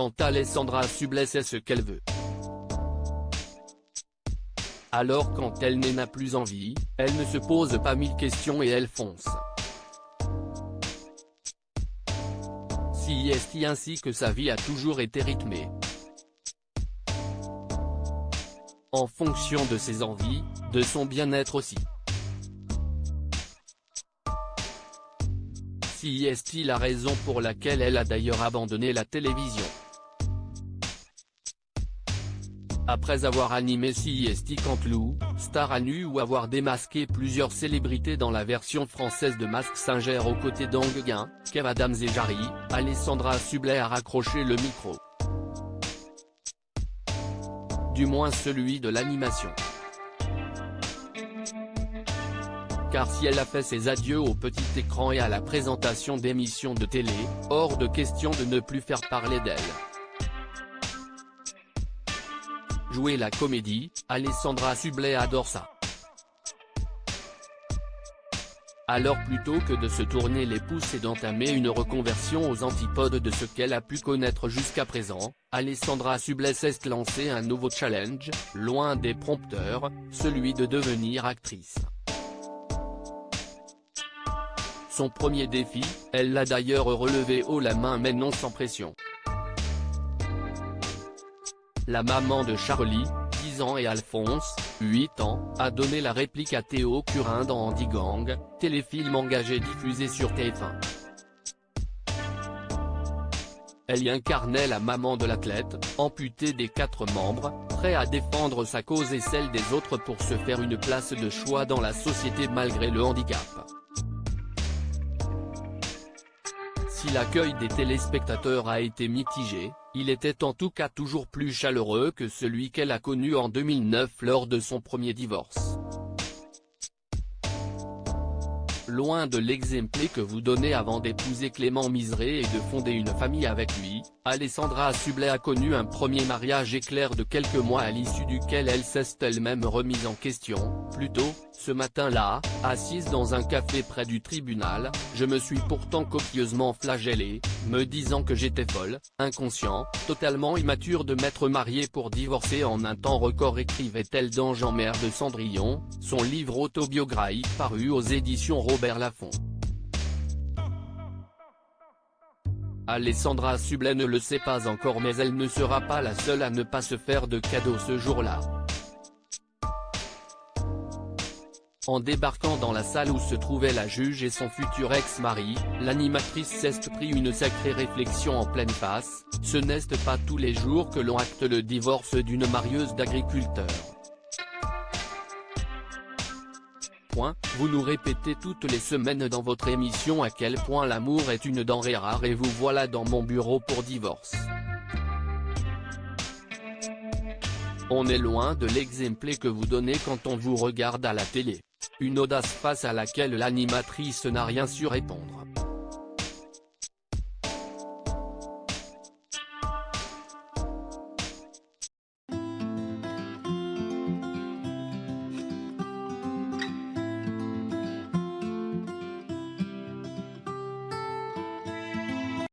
quand Alessandra Sublet sait ce qu'elle veut. Alors quand elle n'a plus envie, elle ne se pose pas 1000 questions et elle fonce. CIST ainsi que sa vie a toujours été rythmée en fonction de ses envies, de son bien-être aussi. CIST la raison pour laquelle elle a d'ailleurs abandonné la télévision. Après avoir animé CIST Canteloup, Star à nu ou avoir démasqué plusieurs célébrités dans la version française de Mask Singer aux côtés d'Anguin, Kev Adams et Jarry, Alessandra Sublet a raccroché le micro. Du moins celui de l'animation. Car si elle a fait ses adieux au petit écran et à la présentation d'émissions de télé, hors de question de ne plus faire parler d'elle. Jouer la comédie, Alessandra Sublet adore ça. Alors plutôt que de se tourner les pouces et d'entamer une reconversion aux antipodes de ce qu'elle a pu connaître jusqu'à présent, Alessandra Sublet s'est lancé un nouveau challenge, loin des prompteurs, celui de devenir actrice. Son premier défi, elle l'a d'ailleurs relevé haut la main mais non sans pression. La maman de Charlie, 10 ans et Alphonse, 8 ans, a donné la réplique à Théo Curin dans Andy Gang, téléfilm engagé diffusé sur TF1. Elle y incarnait la maman de l'athlète, amputée des 4 membres, prêt à défendre sa cause et celle des autres pour se faire une place de choix dans la société malgré le handicap. Si l'accueil des téléspectateurs a été mitigé, il était en tout cas toujours plus chaleureux que celui qu'elle a connu en 2009 lors de son premier divorce. Loin de l'exemple que vous donnez avant d'épouser Clément Miseré et de fonder une famille avec lui, Alessandra Sublet a connu un premier mariage éclair de quelques mois à l'issue duquel elle s'est elle-même remise en question. Plus tôt, ce matin-là, assise dans un café près du tribunal, je me suis pourtant copieusement flagellée, me disant que j'étais folle, inconscient, totalement immature de m'être mariée pour divorcer en un temps record, écrivait-elle dans Jean-Mère de Cendrillon, son livre autobiographique paru aux éditions Robert Laffont. Alessandra Sublet ne le sait pas encore mais elle ne sera pas la seule à ne pas se faire de cadeaux ce jour-là. En débarquant dans la salle où se trouvait la juge et son futur ex-mari, l'animatrice s'est pris une sacrée réflexion en pleine face, ce n'est pas tous les jours que l'on acte le divorce d'une marieuse d'agriculteur. Vous nous répétez toutes les semaines dans votre émission à quel point l'amour est une denrée rare et vous voilà dans mon bureau pour divorce. On est loin de l'exemple que vous donnez quand on vous regarde à la télé. Une audace face à laquelle l'animatrice n'a rien su répondre.